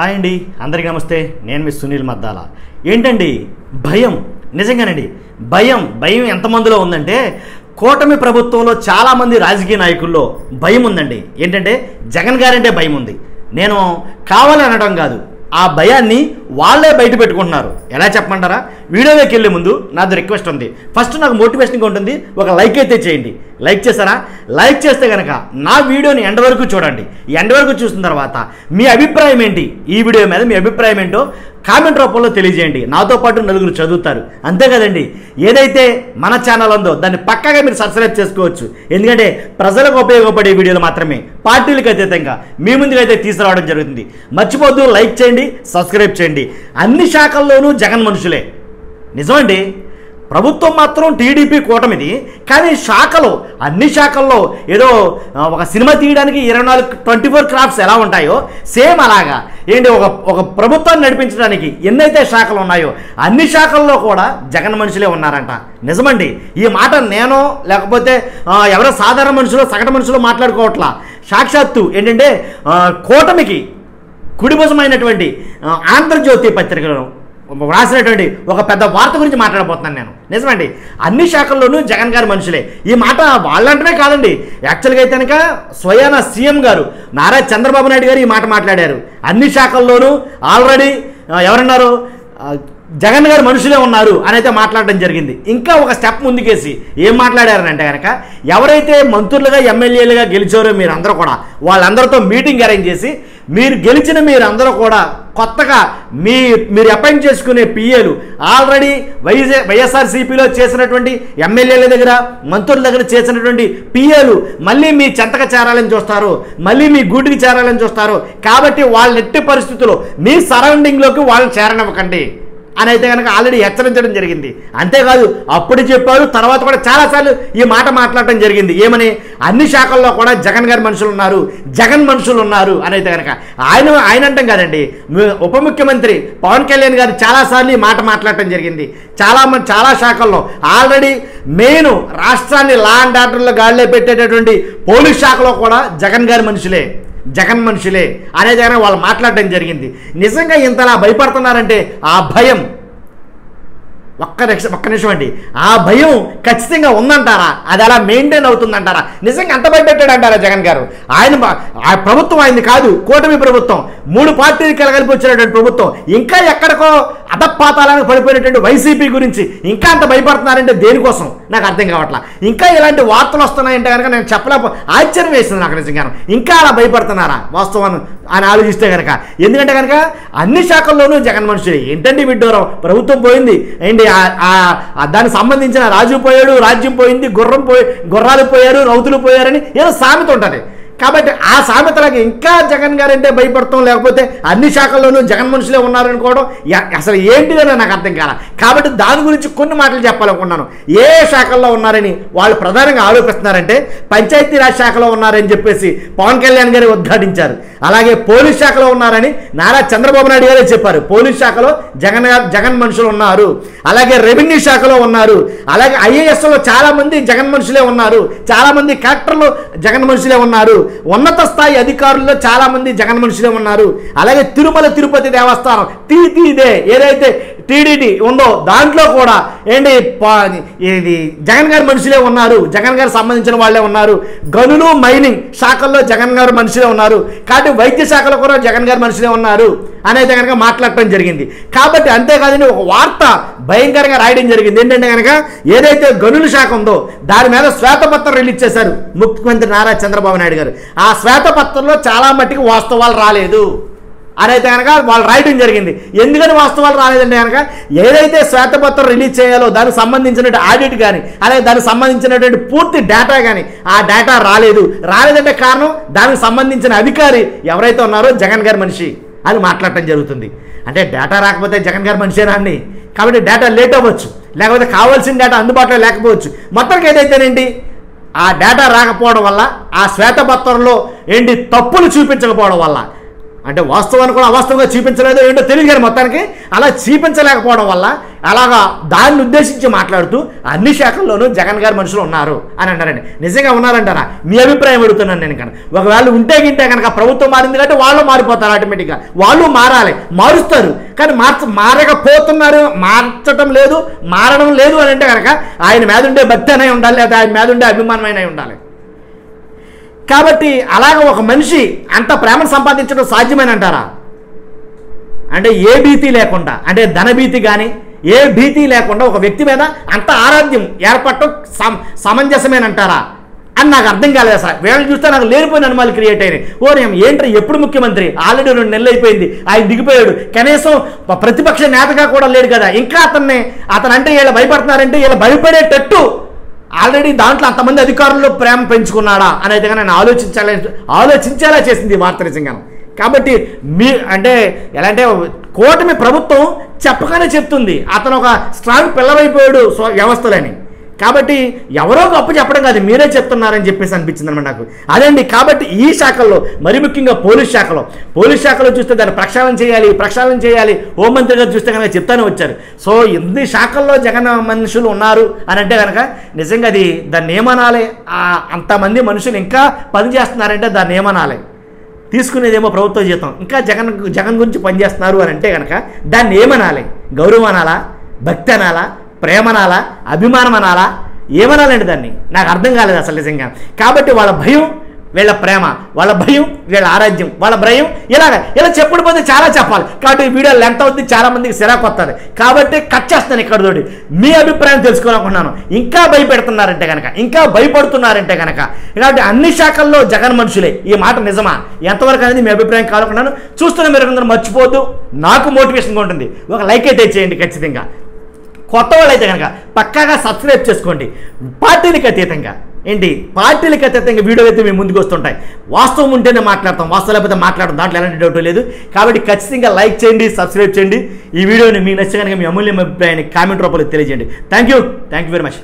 Hi అండి, అందరికీ నమస్తే. నేను మీ సునీల్ మద్దాల. ఏంటండి భయం? నిజంగానండి భయం ఎంతమందిలో ఉందంటే కూటమి ప్రభుత్వంలో చాలామంది రాజకీయ నాయకుల్లో భయం ఉందండి. ఏంటంటే జగన్ గారంటే భయం ఉంది. నేను కావాలని అనడం కాదు, ఆ భయాన్ని వాళ్ళే బయట పెట్టుకుంటున్నారు. ఎలా చెప్పమంటారా? వీడియోలోకి వెళ్ళే ముందు నాది రిక్వెస్ట్ ఉంది. ఫస్ట్ నాకు మోటివేషన్గా ఉంటుంది, ఒక లైక్ అయితే చేయండి. లైక్ చేస్తారా? లైక్ చేస్తే కనుక నా వీడియోని ఎండ్ వరకు చూడండి. ఎండ్ వరకు చూసిన తర్వాత మీ అభిప్రాయం ఏంటి, ఈ వీడియో మీద మీ అభిప్రాయం ఏంటో కామెంట్ రూపంలో తెలియజేయండి. నాతో పాటు నలుగురు చదువుతారు. అంతే కదండి. ఏదైతే మన ఛానల్ ఉందో దాన్ని పక్కాగా మీరు సబ్స్క్రైబ్ చేసుకోవచ్చు. ఎందుకంటే ప్రజలకు ఉపయోగపడే వీడియోలు మాత్రమే పార్టీలకు అతీతంగా మీ ముందుకైతే తీసుకురావడం జరుగుతుంది. మర్చిపోద్దు, లైక్ చేయండి, సబ్స్క్రైబ్ చేయండి. అన్ని శాఖల్లోనూ జగన్ మనుషులే. నిజమండి, ప్రభుత్వం మాత్రం టీడీపీ కూటమిది, కానీ శాఖలో అన్ని శాఖల్లో ఏదో ఒక సినిమా తీయడానికి 24 క్రాఫ్ట్స్ ఎలా ఉంటాయో సేమ్ అలాగా ఏంటి ఒక ప్రభుత్వాన్ని నడిపించడానికి ఎన్నైతే శాఖలు ఉన్నాయో అన్ని శాఖల్లో కూడా జగన్ మనుషులే ఉన్నారంట. నిజమండి. ఈ మాట నేనో లేకపోతే ఎవరో సాధారణ మనుషులు సగటు మనుషులు మాట్లాడుకోవట్లా. సాక్షాత్తు ఏంటంటే కూటమికి కుడిభుజమైనటువంటి ఆంధ్రజ్యోతి పత్రికలను రాసినటువంటి ఒక పెద్ద వార్త గురించి మాట్లాడబోతున్నాను నేను. నిజమండి, అన్ని శాఖల్లోనూ జగన్ గారి మనుషులే. ఈ మాట వాళ్ళంటనే కాదండి, యాక్చువల్గా అయితే కనుక స్వయాన సీఎం గారు నారా చంద్రబాబు నాయుడు గారు ఈ మాట మాట్లాడారు. అన్ని శాఖల్లోనూ ఆల్రెడీ ఎవరన్నారు, జగన్ గారు మనుషులే ఉన్నారు అని అయితే మాట్లాడడం జరిగింది. ఇంకా ఒక స్టెప్ ముందుకేసి ఏం మాట్లాడారనంటే కనుక ఎవరైతే మంత్రులుగా ఎమ్మెల్యేలుగా గెలిచారో మీరందరూ కూడా వాళ్ళందరితో మీటింగ్ అరేంజ్ చేసి మీరు గెలిచిన మీరందరూ కూడా కొత్తగా మీరు అపాయింట్ చేసుకునే పిఏలు ఆల్రెడీ వైఎస్ఆర్సీపీలో చేసినటువంటి ఎమ్మెల్యేల దగ్గర మంత్రుల దగ్గర చేసినటువంటి పిఏలు మళ్ళీ మీ చెంతకు చేరాలని చూస్తారు, మళ్ళీ మీ గూటికి చేరాలని చూస్తారు. కాబట్టి వాళ్ళ ఎట్టి పరిస్థితుల్లో మీ సరౌండింగ్లోకి వాళ్ళని చేరనివ్వకండి అని అయితే కనుక ఆల్రెడీ హెచ్చరించడం జరిగింది. అంతేకాదు అప్పుడు చెప్పారు, తర్వాత కూడా చాలాసార్లు ఈ మాట మాట్లాడటం జరిగింది. ఏమని? అన్ని శాఖల్లో కూడా జగన్ గారి మనుషులు ఉన్నారు, జగన్ మనుషులు ఉన్నారు అని అయితే కనుక ఆయన అంటాం కాదండి, ఉప ముఖ్యమంత్రి పవన్ కళ్యాణ్ గారు చాలాసార్లు ఈ మాట మాట్లాడటం జరిగింది. చాలా శాఖల్లో ఆల్రెడీ మెయిన్ రాష్ట్రాన్ని లా అండ్ ఆర్డర్లో గాడిలో పెట్టేటటువంటి పోలీస్ శాఖలో కూడా జగన్ గారి మనుషులే, జగన్ మనుషులే అనేది వాళ్ళు మాట్లాడడం జరిగింది. నిజంగా ఇంతలా భయపడుతున్నారంటే ఆ భయం ఒక్క నిమిషం అండి, ఆ భయం ఖచ్చితంగా ఉందంటారా? అది అలా మెయింటైన్ అవుతుందంటారా? నిజంగా అంత భయపెట్టాడంటారా జగన్ గారు? ఆ ప్రభుత్వం ఆయనది కాదు, కూటమి ప్రభుత్వం, 3 పార్టీలు కలగలిపి వచ్చినటువంటి ప్రభుత్వం, ఇంకా ఎక్కడికో అధపాతాలను పడిపోయినటువంటి వైసీపీ గురించి ఇంకా అంత భయపడుతున్నారంటే దేనికోసం నాకు అర్థం కావట్లా. ఇంకా ఇలాంటి వార్తలు వస్తున్నాయంటే కనుక నేను ఆశ్చర్యం వేస్తుంది నాకు నిజంగా. ఇంకా అలా భయపడుతున్నారా వాస్తవాన్ని అని ఆలోచిస్తే కనుక? ఎందుకంటే కనుక అన్ని శాఖల్లోనూ జగన్ మనుషులే. ఏంటండి విడ్డూరం? ప్రభుత్వం పోయింది ఏంటి, దానికి సంబంధించిన రాజు పోయాడు, రాజ్యం పోయింది, గుర్రాలు పోయారు, రౌతులు పోయారని ఏదో సామెత ఉంటుంది. కాబట్టి ఆ సామెతలాగా ఇంకా జగన్ గారంటే భయపడతాం, లేకపోతే అన్ని శాఖల్లోనూ జగన్ మనుషులే ఉన్నారనుకోవడం అసలు ఏంటిదని నాకు అర్థం కాల. కాబట్టి దాని గురించి కొన్ని మాటలు చెప్పాలనుకున్నాను. ఏ శాఖల్లో ఉన్నారని వాళ్ళు ప్రధానంగా ఆరోపిస్తున్నారంటే పంచాయతీరాజ్ శాఖలో ఉన్నారని చెప్పేసి పవన్ కళ్యాణ్ గారు ఉద్ఘాటించారు. అలాగే పోలీస్ శాఖలో ఉన్నారని నారా చంద్రబాబు నాయుడు గారే చెప్పారు. పోలీస్ శాఖలో జగన్ మనుషులు ఉన్నారు. అలాగే రెవెన్యూ శాఖలో ఉన్నారు. అలాగే ఐఏఎస్లో చాలామంది జగన్ మనుషులే ఉన్నారు. చాలామంది కలెక్టర్లు జగన్ మనుషులే ఉన్నారు. ఉన్నత స్థాయి అధికారుల్లో చాలా మంది జగన్ మనుషులే ఉన్నారు. అలాగే తిరుపతి దేవస్థానం టీటీదే ఏదైతే టీడీటీ ఉందో దాంట్లో కూడా ఏంటి ఇది జగన్ గారి మనుషులే ఉన్నారు, జగన్ గారికి సంబంధించిన వాళ్ళే ఉన్నారు. గనులు మైనింగ్ శాఖల్లో జగన్ గారి మనుషులే ఉన్నారు. కాబట్టి వైద్య శాఖలో కూడా జగన్ గారి మనుషులే ఉన్నారు అనేది కనుక మాట్లాడటం జరిగింది. కాబట్టి అంతేకాదని ఒక వార్త భయంకరంగా రాయడం జరిగింది. ఏంటంటే కనుక ఏదైతే గనుల శాఖ ఉందో దాని మీద శ్వేతపత్రం రిలీజ్ చేశారు ముఖ్యమంత్రి నారా చంద్రబాబు నాయుడు గారు. ఆ శ్వేతపత్రంలో చాలా మట్టికి వాస్తవాలు రాలేదు అని అయితే కనుక వాళ్ళు రాయడం జరిగింది. ఎందుకని వాస్తవాలు రాలేదంటే కనుక ఏదైతే శ్వేతపత్రం రిలీజ్ చేయాలో దానికి సంబంధించినటువంటి ఆడిట్ కానీ అలాగే దానికి సంబంధించినటువంటి పూర్తి డేటా కానీ ఆ డేటా రాలేదంటే కారణం దానికి సంబంధించిన అధికారి ఎవరైతే ఉన్నారో జగన్ గారి మనిషి అని మాట్లాడటం జరుగుతుంది. అంటే డేటా రాకపోతే జగన్ గారి మనిషేనా అండి? కాబట్టి డేటా లేట్ అవ్వచ్చు, లేకపోతే కావాల్సిన డేటా అందుబాటులో లేకపోవచ్చు. మొత్తానికి ఏదైతేనేంటి ఆ డేటా రాకపోవడం వల్ల, ఆ శ్వేతపత్రంలో ఏంటి తప్పులు చూపించకపోవడం వల్ల అంటే వాస్తవాన్ని కూడా అవాస్తవంగా చూపించలేదో ఏంటో తెలియదు కానీ మొత్తానికి అలా చూపించలేకపోవడం వల్ల అలాగా దాన్ని ఉద్దేశించి మాట్లాడుతూ అన్ని శాఖల్లోనూ జగన్ గారి మనుషులు ఉన్నారు అని అంటారండి. నిజంగా ఉన్నారంటారా? మీ అభిప్రాయం అడుగుతున్నాను నేను కనుక. ఒకవేళ ఉంటే కనుక ప్రభుత్వం మారింది కాబట్టి వాళ్ళు మారిపోతారు, ఆటోమేటిక్గా వాళ్ళు మారాలి, మారుస్తారు. కానీ మారకపోతున్నారు, మార్చడం లేదు, మారడం లేదు అని అంటే కనుక ఆయన మీద ఉండే భక్తి అనే ఉండాలి, లేదా ఆయన మీద ఉండే అభిమానమైన ఉండాలి. కాబట్టి అలాగ ఒక మనిషి అంత ప్రేమను సంపాదించడం సాధ్యమేనంటారా? అంటే ఏ భీతి లేకుండా, అంటే ధనభీతి కానీ ఏ భీతి లేకుండా ఒక వ్యక్తి మీద అంత ఆరాధ్యం ఏర్పడటం సమంజసమేనంటారా అని నాకు అర్థం కాలేదు అసలు. వీళ్ళని చూస్తే నాకు లేనిపోయిన అనుమానాలు క్రియేట్ అయినాయి. ఏంటంటే ఎప్పుడు ముఖ్యమంత్రి? ఆల్రెడీ 2 నెలలు అయిపోయింది, ఆయన దిగిపోయాడు. కనీసం ప్రతిపక్ష నేతగా కూడా లేడు కదా. ఇంకా అతనంటే వీళ్ళు భయపడుతున్నారంటే వీళ్ళు భయపడేటట్టు ఆల్రెడీ దాంట్లో అంతమంది అధికారుల్లో ప్రేమ పెంచుకున్నాడా అనేది నేను ఆలోచించేలా చేసింది ఈ వార్త నిజంగా. కాబట్టి అంటే ఎలా అంటే కూటమి ప్రభుత్వం చెప్పగానే చెప్తుంది అతను ఒక స్ట్రాంగ్ పిల్లవైపోయాడు వ్యవస్థలని. కాబట్టి ఎవరో గొప్ప చెప్పడం కాదు, మీరే చెప్తున్నారని చెప్పేసి అనిపించింది అనమాట నాకు. అదండి. కాబట్టి ఈ శాఖల్లో, మరి ముఖ్యంగా పోలీస్ శాఖలో చూస్తే దాన్ని ప్రక్షాళన చేయాలి. హోంమంత్రి గారు చూస్తే కనుక చెప్తానే వచ్చారు. సో ఎన్ని శాఖల్లో జగన్ మనుషులు ఉన్నారు అని అంటే కనుక నిజంగా దాన్ని ఏమనాలి? అంతమంది మనుషులు ఇంకా పనిచేస్తున్నారంటే దాన్ని ఏమనాలి? తీసుకునేదేమో ప్రభుత్వ జీతం, ఇంకా జగన్ గురించి పనిచేస్తున్నారు అని అంటే కనుక దాన్ని ఏమనాలి? గౌరవం అనాలా? భక్తి అనాలా? ప్రేమనాలా? అభిమానం అనాలా? ఏమనాలండి దాన్ని? నాకు అర్థం కాలేదు అసలు నిజంగా. కాబట్టి వాళ్ళ భయం వీళ్ళ ప్రేమ, వాళ్ళ భయం వీళ్ళ ఆరాధ్యం, వాళ్ళ భయం ఇలా చెప్పుడు పోతే చాలా చెప్పాలి. కాబట్టి ఈ వీడియో లెంత్ అవుతుంది, చాలా మందికి సిరాకు వస్తుంది. కాబట్టి కట్ చేస్తాను ఇక్కడ తోటి. మీ అభిప్రాయం తెలుసుకోవాలనుకున్నాను. ఇంకా భయపెడుతున్నారంటే కనుక, ఇంకా భయపడుతున్నారంటే కనుక, కాబట్టి అన్ని శాఖల్లో జగన్ మనుషులే, ఈ మాట నిజమా ఎంతవరకు అనేది మీ అభిప్రాయం కావాలనుకున్నాను. చూస్తున్న మీరు అందరూ మర్చిపోద్దు, నాకు మోటివేషన్గా ఉంటుంది. ఒక లైక్ అయితే చేయండి ఖచ్చితంగా. కొత్త వాళ్ళు అయితే కనుక పక్కాగా సబ్స్క్రైబ్ చేసుకోండి. పార్టీలకు అతీతంగా వీడియోలు అయితే మేము ముందుకు వస్తుంటాయి. వాస్తవం ఉంటేనే మాట్లాడతాం, వాస్తవం లేకపోతే మాట్లాడడం, దాంట్లో ఎలాంటి డౌట్ లేదు. కాబట్టి ఖచ్చితంగా లైక్ చేయండి, సబ్స్క్రైబ్ చేయండి. ఈ వీడియోని మీకు నచ్చ కనుక మీ అమూల్యమైన అభిప్రాయాన్ని కామెంట్ రూపంలో తెలియజేయండి. Thank you very much.